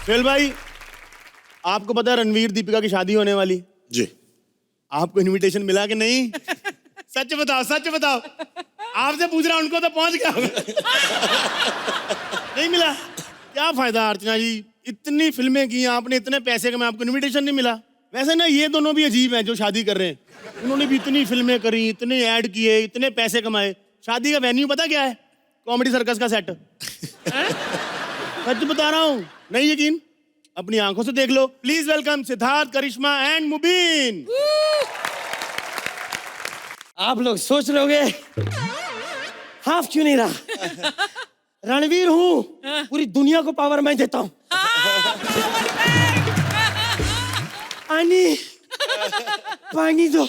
Fail भाई, आपको पता है रणवीर दीपिका की शादी होने वाली? जी। आपको इनविटेशन मिला कि नहीं? सच बताओ, सच बताओ। आपसे पूछ रहा हूं, उनको तो पहुंच गया होगा। नहीं मिला? क्या फायदा अर्चना जी, इतनी फिल्में की आपने, इतने पैसे कमाए, आपको इनविटेशन नहीं मिला। वैसे ना ये दोनों भी अजीब हैं जो शादी कर रहे हैं। उन्होंने भी इतनी फिल्में करी, इतने ऐड किए, इतने पैसे कमाए। शादी का वेन्यू पता क्या है? कॉमेडी सर्कस का सेट। सच बता रहा हूँ, नहीं यकीन अपनी आंखों से देख लो। Please welcome Siddharth, Karishma and Mubeen. आप लोग सोच रहे होगे हाफ क्यों नहीं रहा? रणवीर हूँ, पूरी दुनिया को पावर मैं देता हूँ। पानी पानी दो।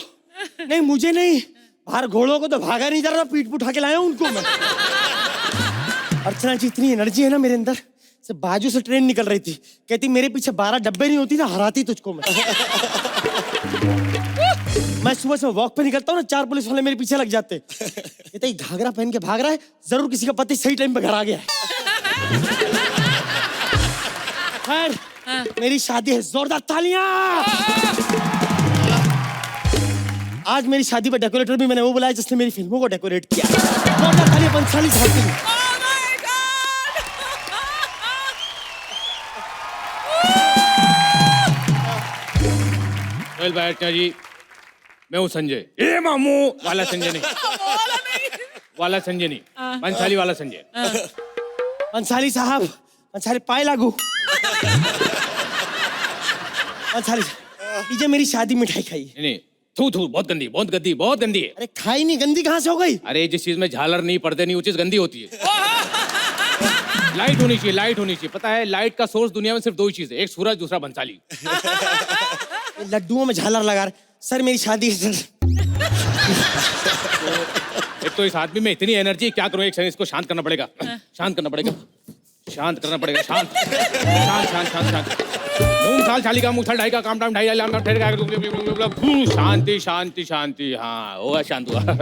नहीं मुझे नहीं, बाहर घोड़ों को तो भागा नहीं जा रहा, पीठ उठा के लाया हूं उनको मैं। अर्चना जी इतनी एनर्जी है ना मेरे अंदर, से बाजू से ट्रेन निकल रही थी, कहती मेरे पीछे 12 डब्बे नहीं होती ना, हराती तुझको मैं। मैं सुबह से वॉक पे निकलता हूँ ना, 4 पुलिस वाले मेरे पीछे लग जाते। कहते ये घाघरा पहन के भाग रहा है, जरूर किसी का पति सही टाइम पे घर आ गया है। खैर, मेरी शादी है, जोरदार तालियां। आज मेरी शादी पर डेकोरेटर भी मैंने वो बुलाया जिसने मेरी फिल्मों को डेकोरेट किया। जोरदार तालियां बंसाली साहब के लिए। वेल भाई अर्चना जी, मैं हूँ संजय। ए मामू वाला संजय नहीं, वाला संजय नहीं, बंसाली वाला संजय। बंसाली साहब, बंसाली पाए लागू। बंसाली लीजिए मेरी शादी मिठाई खाई। नहीं थू थू, बहुत गंदी, बहुत गंदी, बहुत गंदी है। अरे खाई नहीं, गंदी कहाँ से हो गई? अरे जिस चीज में झालर नहीं, पर्दे नहीं, वो चीज गंदी होती है। लाइट होनी चाहिए, लाइट होनी चाहिए। पता है लाइट का सोर्स दुनिया में सिर्फ 2 ही चीज है, एक सूरज, दूसरा बंसाली। लड्डुओं में झालर लगा रहे। सर मेरी शादी है सर। एक तो इस आदमी में इतनी एनर्जी, क्या करूं? एक सेकंड, इसको शांत करना पड़ेगा, शांत करना पड़ेगा, शांत करना पड़ेगा, शांत शांत शांत शांत शांत। मूंग साल चाली का, मूंग साल ढाई का, काम टाइम 2.5 लाख ठहरेगा। शांति शांति शांति। हाँ होगा, शांत हुआ। अरे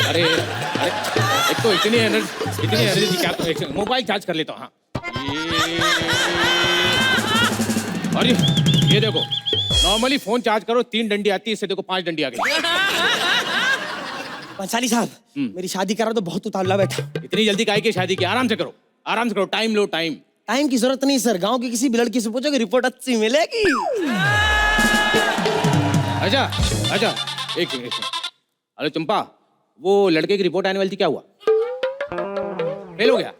अरे, एक तो इतनी एनर्जी क्या करूं? एक सेकंड, मोबाइल चार्ज कर लेता हूँ। हाँ अरे ये देखो, नॉर्मली फोन चार्ज करो 3 डंडी आती है, इससे देखो 5 डंडी आ गई। बंसाली साहब, मेरी शादी करा तो बहुत उतावला बैठा। इतनी जल्दी काहे की शादी की? आराम से करो, आराम से करो, टाइम लो, टाइम। टाइम की जरूरत नहीं सर, गांव की किसी भी लड़की से पूछोगे रिपोर्ट अच्छी मिलेगी। अच्छा अच्छा, एक सेकंड। अरे चंपा, वो लड़के की रिपोर्ट आने वाली थी, क्या हुआ? फेल हो गया?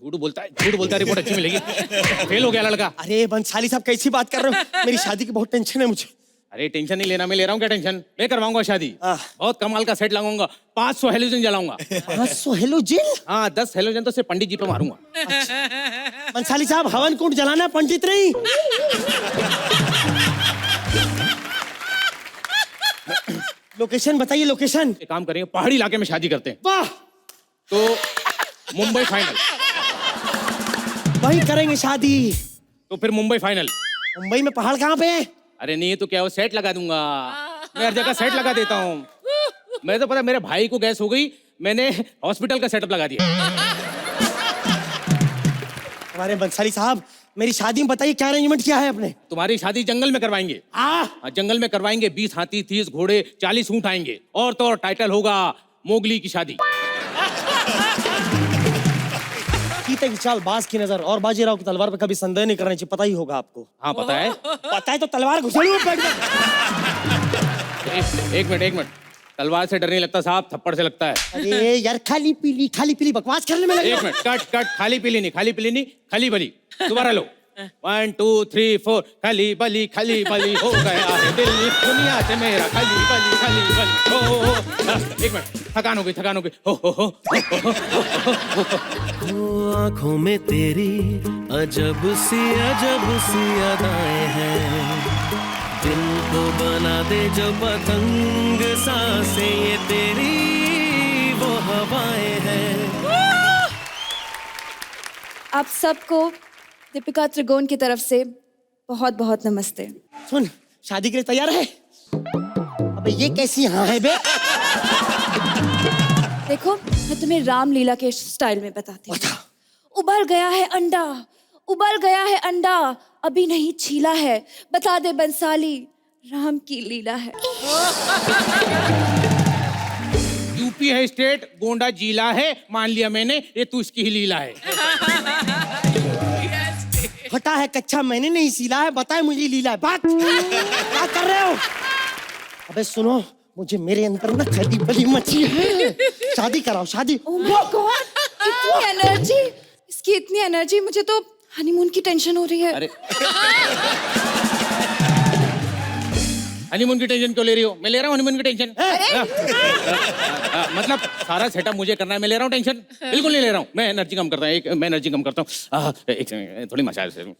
झूठ बोलता है, रिपोर्ट अच्छी मिलेगी। फेल हो गया लड़का। अरे बंसाली साहब कैसी बात कर रहे हो? मेरी शादी की बहुत टेंशन है मुझे। अरे टेंशन नहीं लेना, मैं ले रहा हूँ। क्या टेंशन? मैं करवाऊंगा शादी, बहुत कमाल का सेट लगाऊंगा, 500 हेलोजन जलाऊंगा। 500 हेलोजन? हाँ, 10 हेलोजन तो सिर्फ पंडित जी पे मारूंगा। बंसाली साहब हवन कुंड जलाना, पंडित नहीं। लोकेशन बताइए, लोकेशन। एक काम करेंगे, पहाड़ी इलाके में शादी करते हैं। वाह, तो मुंबई फाइनल। वहीं करेंगे शादी। तो फिर मुंबई फाइनल। मुंबई में पहाड़ कहाँ पे है? अरे नहीं तो क्या, वो सेट लगा दूंगा। मैं हर जगह सेट लगा देता हूँ। मैं तो पता, मेरे भाई को गैस हो गई, मैंने हॉस्पिटल का सेटअप लगा दिया। हमारे बंसाली साहब, मेरी शादी में बताइए क्या अरेंजमेंट किया है आपने? तुम्हारी शादी जंगल में करवाएंगे। हाँ, जंगल में करवाएंगे। 20 हाथी, 30 घोड़े, 40 ऊंट आएंगे। और तो और टाइटल होगा मोगली की शादी। चीते की चाल, बाज की नजर, और बाजीराव की तलवार पे कभी संदेह नहीं करना चाहिए, पता ही होगा आपको। हाँ पता है। पता है तो तलवार घुसेड़ू पेट में। एक मिनट, तलवार से डर नहीं लगता साहब, थप्पड़ से लगता है। अरे यार, खाली पीली बकवास करने में लगे। एक मिनट, कट। खाली पीली नहीं, खली बली। दोबारा लो। 1 2 3 4। खली बली हो गया है दिल, दुनिया से मेरा खली बली हो। एक मिनट, थकान हो गई। हो। आँखों में तेरी अजब सी अदाएं हैं, दिल को बना दे जो पतंग सांसें, ये तेरी वो हवाएं हैं। आप सबको दीपिका त्रिगोन की तरफ से बहुत बहुत नमस्ते। सुन, शादी के लिए तैयार है? अबे ये कैसी हाँ है बे? देखो, मैं तुम्हें रामलीला के स्टाइल में बताती हूँ। उबल गया है अंडा, उबल गया है अंडा, अभी नहीं छीला है, बता दे बंसाली, राम की लीला है। यूपी है स्टेट, गोंडा जिला है, मान लिया मैंने, ये तू इसकी ही लीला है। फटा है कच्चा मैंने नहीं सीला है, बताए मुझे लीला है। बात क्या कर रहे हो? अबे सुनो, मुझे मेरे अंदर ना खड़ी बड़ी मची है। शादी कराओ, शादी। ओह माय गॉड, इतनी एनर्जी, इसकी इतनी एनर्जी, मुझे तो हनीमून की टेंशन हो रही है। अरे हनीमून की टेंशन क्यों ले रही हो? मैं ले रहा हूँ हनीमून की टेंशन। मतलब सारा सेटअप मुझे करना है, मैं ले रहा हूँ टेंशन? बिल्कुल नहीं ले रहा हूँ। मैं एनर्जी कम करता हूँ, मैं एनर्जी कम करता हूँ। एक सेकंड, थोड़ी मसाज से।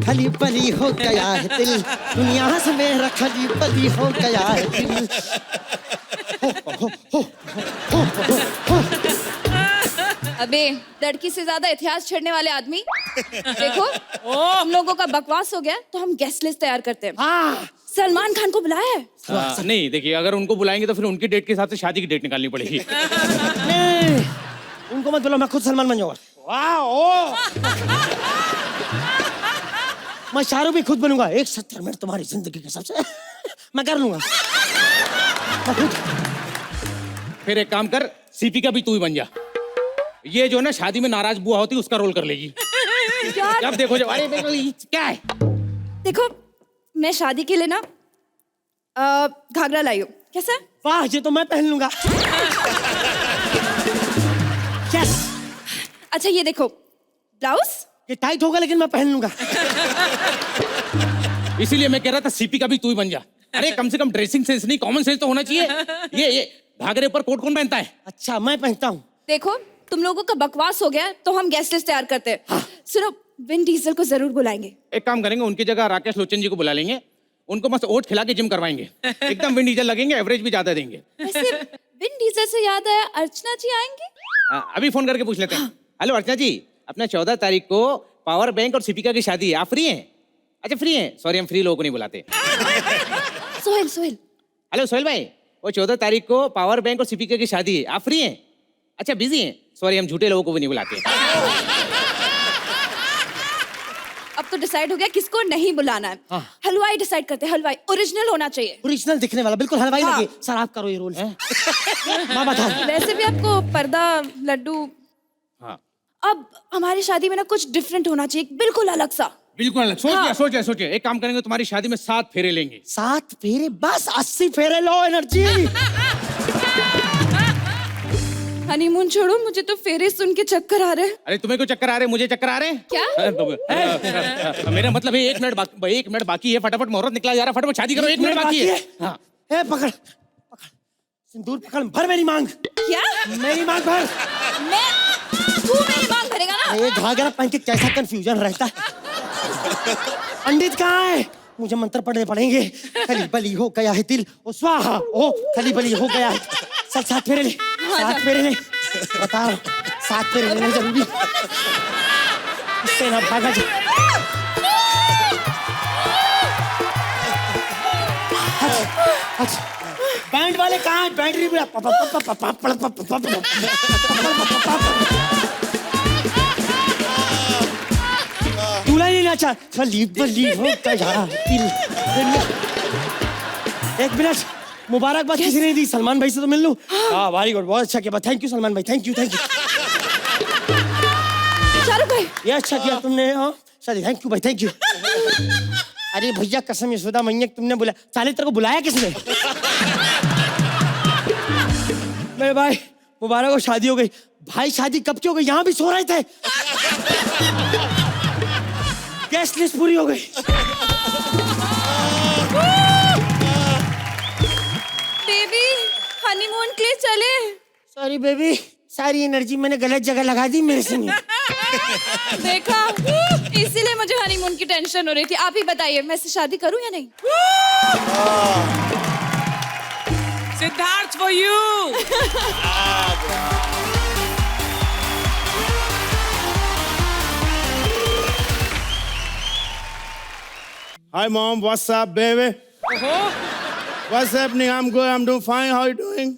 खली पली हो गया है दिल, दुनिया से मेरा खली पली हो गया है दिल। अबे लड़की से ज्यादा इतिहास छेड़ने वाले आदमी, देखो हम लोगों का बकवास हो गया तो हम गेस्ट लिस्ट तैयार करते हैं। हाँ, सलमान खान को बुलाया है। नहीं देखिए, अगर उनको बुलाएंगे तो फिर उनकी डेट के हिसाब से शादी की डेट निकालनी पड़ेगी। नहीं, उनको मत बुलाओ, मैं खुद सलमान बन जाऊंगा। वाह, ओ मैं शाहरुख भी खुद बनूंगा। 170 मिनट तुम्हारी जिंदगी के सबसे मैं कर लूंगा। मैं खुद। फिर एक काम कर, सीपी का भी तू ही बन जा। ये जो ना शादी में नाराज बुआ होती है, उसका रोल कर लेगी। यार जब देखो जब, अरे देखो ये क्या है? देखो, मैं शादी के लिए ना घाघरा लाई हूँ, कैसा है? वाह, ये तो मैं पहन लूंगा। यस। अच्छा ये देखो, ब्लाउज ये टाइट होगा लेकिन मैं पहन लूंगा। इसीलिए मैं कह रहा था सीपी का भी तू ही बन जा। अरे कम से कम ड्रेसिंग सेंस नहीं, कॉमन सेंस तो होना चाहिए। ये घाघरे पर कोट कौन पहनता है? अच्छा, मैं पहनता हूँ। देखो, तुम लोगों का बकवास हो गया तो हम गेस्ट लिस्ट तैयार करते हैं। सुनो, विन डीजल को जरूर बुलाएंगे। एक काम करेंगे, उनकी जगह राकेश लोचन जी को बुला लेंगे। उनको बस ओट खिला के जिम करवाएंगे, एकदम विन डीजल लगेंगे, एवरेज भी ज्यादा देंगे। वैसे विन डीजल से याद आया, अर्चना जी आएंगे? अभी फोन करके पूछ लेते हैं। हेलो अर्चना जी, अपना 14 तारीख को पावर बैंक और सीपिका की शादी है, आप फ्री हैं? अच्छा फ्री हैं, सॉरी हम फ्री लोगों को नहीं बुलाते। सोहेल, सोहेल। हेलो सोहेल भाई, वो 14 तारीख को पावर बैंक और सीपिका की शादी है, आप फ्री हैं? अच्छा बिजी हैं, सॉरी हम झूठे लोगों को भी नहीं बुलाते। अब तो डिसाइड हो गया किसको नहीं बुलाना है। हाँ। हलवाई डिसाइड करते हैं, हलवाई ओरिजिनल होना चाहिए। ओरिजिनल दिखने वाला, बिल्कुल हलवाई हाँ। लगे। सर आप करो ये रोल। माँ बता। वैसे भी आपको पर्दा, लड्डू। हाँ अब हमारी शादी में ना कुछ डिफरेंट होना चाहिए, बिल्कुल अलग सा। बिल्कुल अलग। हाँ। सोचिए, एक काम करेंगे, तुम्हारी शादी में 7 फेरे लेंगे। 7 फेरे बस, 80 फेरे लो एनर्जी। हनीमून छोड़ो, मुझे तो फेरे सुन के चक्कर आ रहे हैं। अरे तुम्हें क्यों चक्कर आ रहे हैं? मुझे चक्कर आ रहे हैं। क्या? मेरा मतलब है 1 मिनट बाकी है, फटाफट मुहूर्त निकला जा रहा है, फटाफट शादी करो। 1 मिनट बाकी है। हाँ। ए पकड़, सिंदूर पकड़, भर मेरी मांग। क्या? मेरी मांग भर। तू मेरी मांग भरेगा ना? ये घाघरा पहन के कैसा कंफ्यूजन रहता है। पंडित कहाँ है? मुझे मंत्र पढ़ने पड़ेंगे। खली बली हो गया है दिल, ओ स्वाहा, ओ खली बली हो गया है। चल 7 फेरे ले, 7 फेरे ले। बताओ, 7 फेरे लेने जरूरी। इससे ना भागा जा। बैंड वाले कहाँ हैं? बैंड नहीं मिला। दूल्हा नहीं नाचा। खली बली हो गया दिल। एक मिनट, मुबारकबाद किसी ने दी? सलमान भाई से तो मिल लूं। हाँ वेरी गुड, बहुत अच्छा किया। थैंक यू सलमान भाई, थैंक यू। शाहरुख भाई, ये अच्छा किया तुमने। हाँ शादी, थैंक यू भाई, थैंक यू। अरे भैया कसम यशोदा मैया, तुमने बुलाया? साले तेरे को बुलाया किसने? मेरे भाई मुबारक हो, शादी हो गई। भाई शादी कब की हो गई? यहाँ भी सो रहे थे। गेस्ट लिस्ट पूरी हो गई। बेबी हनीमून के लिए चले। सॉरी बेबी, सारी एनर्जी मैंने गलत जगह लगा दी, मेरे से नहीं। देखा, इसीलिए मुझे हनीमून की टेंशन हो रही थी। आप ही बताइए, मैं इससे शादी करूं या नहीं? Siddharth for you. Hi mom, what's up baby? What's happening? I'm good, I'm doing fine. How you doing?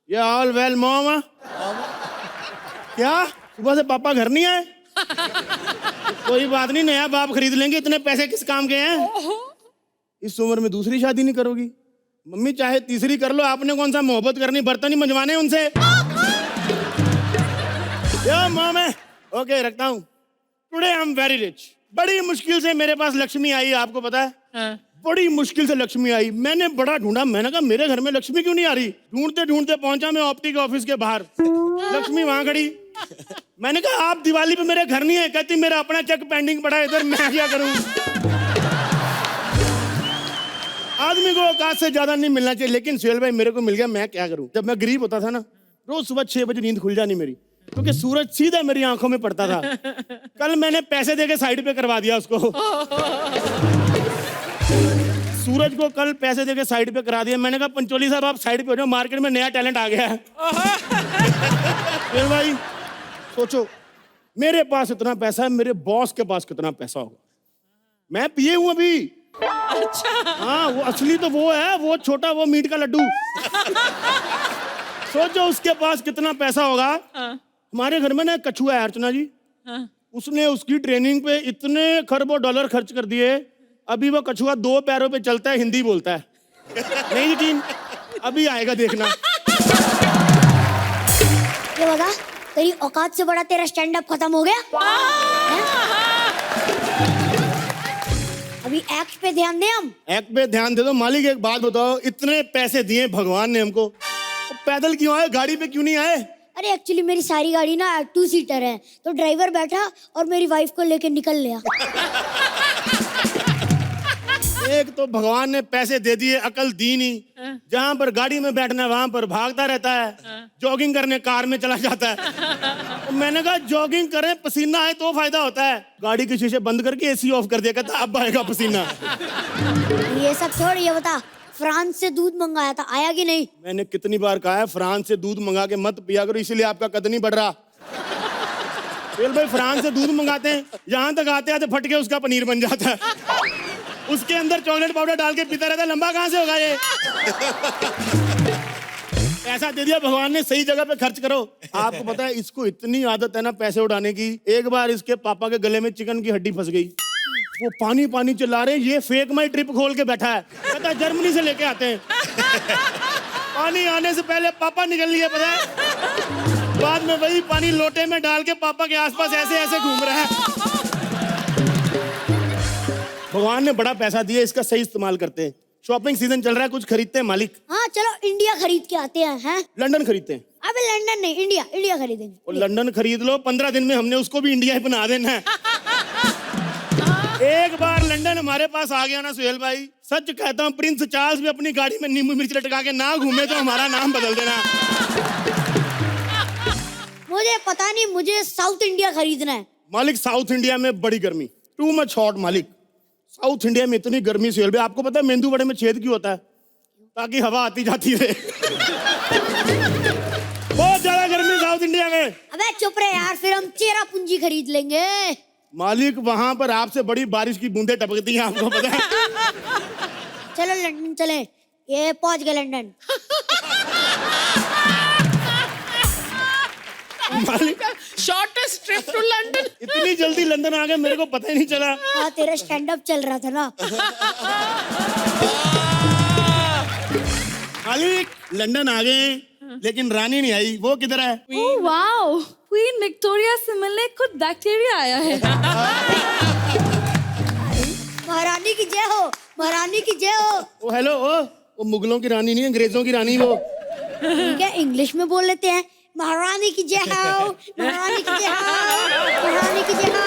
Yeah, all well mom? क्या? सुबह से पापा घर नहीं आए? कोई बात नहीं, नया बाप खरीद लेंगे, इतने पैसे किस काम के हैं? इस उम्र में दूसरी शादी नहीं करोगी? मम्मी चाहे तीसरी कर लो, आपने कौन सा मोहब्बत करनी, बर्तन ही मंजवाने उनसे। यो मॉम है, ओके रखता हूँ। Today I am very rich. बड़ी मुश्किल से मेरे पास लक्ष्मी आई, आपको पता है? हाँ। बड़ी मुश्किल से लक्ष्मी आई। मैंने बड़ा ढूंढा, मैंने कहा मेरे घर में लक्ष्मी क्यों नहीं आ रही? ढूंढते ढूंढते पहुंचा मैं ऑप्टिक ऑफिस के बाहर, लक्ष्मी वहां खड़ी। मैंने कहा आप दिवाली पे मेरे घर नहीं है? कहती मेरा अपना चेक पेंडिंग पड़ा है इधर, मैं क्या करूं? आदमी को औकात से ज्यादा नहीं मिलना चाहिए, लेकिन सुहेल भाई मेरे को मिल गया, मैं क्या करूं? जब मैं गरीब होता था ना, रोज सुबह 6 बजे नींद खुल जानी मेरी, क्योंकि सूरज सीधा मेरी आंखों में पड़ता था। कल मैंने पैसे देके साइड पे करवा दिया उसको। सूरज को कल पैसे देके साइड पे करा दिया। मैंने कहा पंचोली साहब आप साइड पे हो जाओ, मार्केट में नया टैलेंट आ गया है। फिर भाई सोचो, मेरे पास इतना पैसा है, मेरे बॉस के पास कितना पैसा होगा? मैं पिए हूं अभी। अच्छा। हाँ, वो असली तो वो है, वो छोटा, वो मीट का लड्डू। सोचो उसके पास कितना पैसा होगा। हमारे घर में ना एक कछुआ है अर्चना जी, उसने उसकी ट्रेनिंग पे इतने खरबों डॉलर खर्च कर दिए, अभी वो कछुआ 2 पैरों पे चलता है, हिंदी बोलता है। नहीं यकीन? अभी आएगा देखना। ये बता, तेरी औकात से बड़ा तेरा स्टैंड अप खत्म हो गया? अभी एक्ट पे ध्यान दे। हम एक्ट पे ध्यान दे दो। मालिक एक बात बताओ, इतने पैसे दिए भगवान ने हमको, तो पैदल क्यों आए, गाड़ी पे क्यों नहीं आए? अरे एक्चुअली मेरी सारी गाड़ी ना 2 सीटर है, तो ड्राइवर बैठा और मेरी वाइफ को लेके निकल लिया। एक तो भगवान ने पैसे दे दिए, अकल दी नहीं। जहां पर गाड़ी में बैठना है वहां पर भागता रहता है, जॉगिंग करने कार में चला जाता है। तो मैंने कहा जॉगिंग करें, पसीना आए तो फायदा होता है। गाड़ी के शीशे बंद करके एसी ऑफ कर दिया, कहता अब आएगा पसीना। ये सब छोड़, ये बता, फ्रांस से दूध मंगाया था, आया कि नहीं? मैंने कितनी बार कहा है फ्रांस से दूध मंगा के मत पिया करो, इसीलिए आपका कद नहीं बढ़ रहा। फिर भाई फ्रांस से दूध मंगाते हैं, यहाँ तक आते आते फट के उसका पनीर बन जाता है। उसके अंदर चॉकलेट पाउडर डाल के पीता रहता है, लंबा कहाँ से होगा ये? पैसा दे दिया भगवान ने, सही जगह पे खर्च करो। आपको पता है इसको इतनी आदत है ना पैसे उड़ाने की। एक बार इसके पापा के गले में चिकन की हड्डी फंस गई, वो पानी पानी चिल्ला रहे, ये फेक माई ट्रिप खोल के बैठा है, कहता जर्मनी से लेके आते हैं। पानी आने से पहले पापा निकल लिए, पता है? बाद में वही पानी लोटे में डाल के पापा के आसपास ऐसे ऐसे घूम रहा है। भगवान ने बड़ा पैसा दिया, इसका सही इस्तेमाल करते हैं। शॉपिंग सीजन चल रहा है, कुछ खरीदते हैं मालिक? हाँ चलो इंडिया खरीद के आते हैं। लंदन खरीदते हैं। अबे लंदन नहीं, इंडिया, इंडिया खरीदेंगे। और लंदन खरीद लो, 15 दिन में हमने उसको भी इंडिया ही बना देना है। एक बार लंदन हमारे पास आ गया ना सुहेल भाई, सच कहता हूँ प्रिंस चार्ल्स भी अपनी गाड़ी में नींबू मिर्च लटका के ना घूमे तो हमारा नाम बदल देना। मुझे पता नहीं, मुझे साउथ इंडिया खरीदना है। मालिक साउथ इंडिया में बड़ी गर्मी, टू मच हॉट मालिक। साउथ इंडिया में इतनी गर्मी सुहेल भाई, आपको पता है मेंदू वड़े में छेद क्यों होता है? ताकि हवा आती जाती रहे। बहुत ज्यादा गर्मी साउथ इंडिया में। अबे चुप रहे यार, फिर हम चेरा पूंजी खरीद लेंगे। मालिक वहां पर आपसे बड़ी बारिश की बूंदें टपकती हैं, आपको पता है? चलो लंदन चले, ये पहुंच गए लंदन। मालिक शॉर्टेस्ट ट्रिप टू लंदन। इतनी जल्दी लंदन आ गए, मेरे को पता ही नहीं चला। हाँ तेरा स्टैंड अप चल रहा था ना। मालिक लंदन आ गए, लेकिन रानी नहीं आई, वो किधर है? ओह वाओ, क्वीन विक्टोरिया से मिलने खुद बैक्टीरिया आया है। महारानी की जय हो, महारानी की जय हो। ओ हेलो, वो मुगलों की रानी नहीं, अंग्रेजों की रानी वो। ठीक है, इंग्लिश में बोल लेते हैं, महारानी की जय हो, महारानी की जय हो, महारानी की जय हो।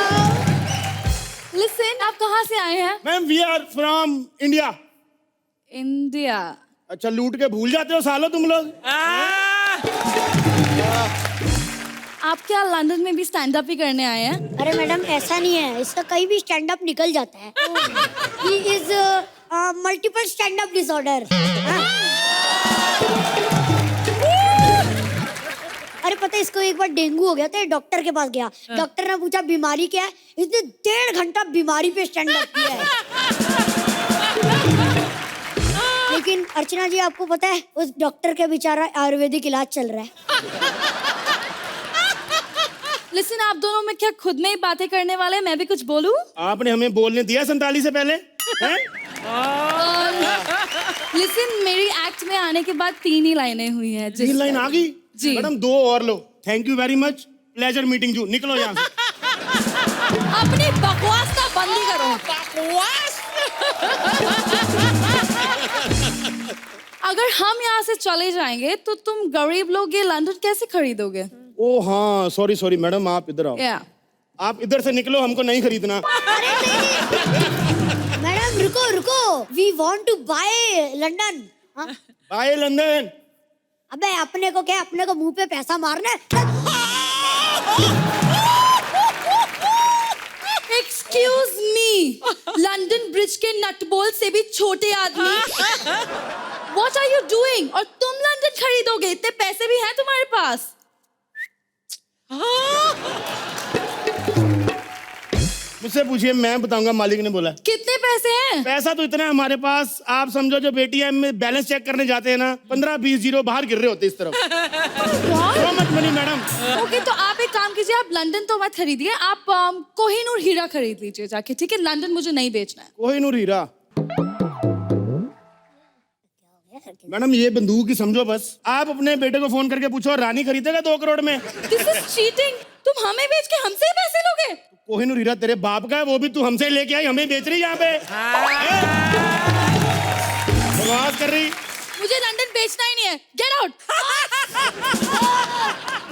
लिसन, आप कहाँ से आए हैं? Ma'am we are from India. India. अच्छा लूट के भूल जाते हो सालों तुम लोग। आप क्या लंदन में भी स्टैंड अप ही करने आए हैं? अरे मैडम ऐसा नहीं है, इसका कहीं भी स्टैंड अप निकल जाता है। He is multiple stand up disorder. अरे पता है इसको एक बार डेंगू हो गया था, डॉक्टर के पास गया, डॉक्टर ने पूछा बीमारी क्या है, इसने 1.5 घंटा बीमारी पे स्टैंड अप किया है। लेकिन अर्चना जी आपको पता है उस डॉक्टर के बेचारा आयुर्वेदिक इलाज चल रहा है। लिसन, आप दोनों में क्या खुद में ही बातें करने वाले हैं? मैं भी कुछ बोलूं? आपने हमें बोलने दिया संताली से पहले हैं? लिसन, मेरी एक्ट में आने के बाद 3 ही लाइनें हुई हैं। तीन लाइन आ गई जी। मैडम, 2 और लो। Thank you very much, pleasure meeting you. निकलो यहाँ से। अपनी बकवास का बंद ही करो। बकवास। अगर हम यहाँ से चले जाएंगे तो तुम गरीब लोग ये लंदन कैसे खरीदोगे? ओ हाँ, सॉरी सॉरी मैडम, आप इधर आओ। या आप इधर से निकलो, हमको नहीं खरीदना। अरे नहीं मैडम, रुको रुको, we want to buy London. Buy London. अबे अपने को क्या, अपने को मुंह पे पैसा मारना है? एक्सक्यूज मी, लंदन ब्रिज के नटबोल्ट से भी छोटे आदमी, व्हाट आर यू डूइंग? और तुम लंदन खरीदोगे? इतने पैसे भी हैं तुम्हारे पास? मुझसे पूछिए, मैं बताऊंगा, मालिक ने बोला। कितने पैसे हैं? पैसा तो इतना है हमारे पास, आप समझो जो एटीएम में बैलेंस चेक करने जाते हैं ना, 15-20 जीरो बाहर गिर रहे होते इस तरफ। So much money, madam. Okay, तो आप एक काम कीजिए, आप लंदन तो मत खरीदिए, आप कोहिनूर हीरा खरीद लीजिए जाके, ठीक है? लंदन मुझे नहीं बेचना है। कोहिनूर हीरा। मैडम ये बंदूक ही समझो बस। आप अपने बेटे को फोन करके पूछो, रानी खरीदेगा 2 करोड़ में? This is cheating. तुम हमें बेच के हमसे ही पैसे लोगे? कोहिनूर हीरा तेरे बाप का है, वो भी तू हमसे लेके आई, हमें बेच रही यहाँ पे। बकवास कर रही। मुझे लंदन बेचना ही नहीं है, गेट आउट।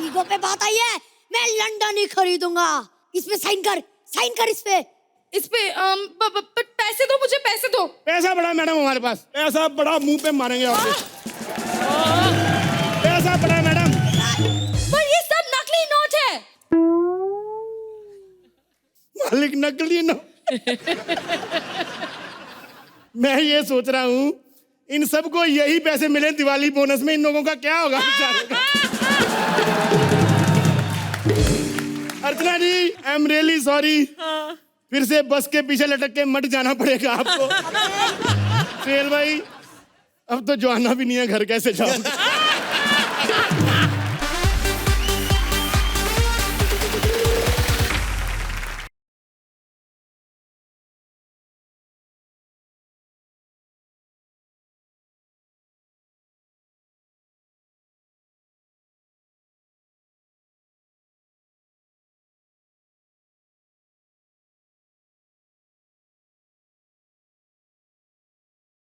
ईगो पे बात आई है, मैं लंदन ही खरीदूंगा। इस पे साइन कर, साइन कर इस पे। इस पे पैसे दो, मुझे पैसे दो। पैसा बड़ा मैडम हमारे पास, पैसा बड़ा, मुंह पे मारेंगे आपको। पैसा बड़ा मैडम। पर ये सब नकली नोट है। मालिक नकली नोट। मैं ये सोच रहा हूँ, इन सबको यही पैसे मिले दिवाली बोनस में, इन लोगों का क्या होगा बेचारों का? अर्चना जी, आई एम रियली सॉरी। फिर से बस के पीछे लटक के मत जाना पड़ेगा आपको। फेल भाई, अब तो जो आना भी नहीं है घर कैसे जाओ?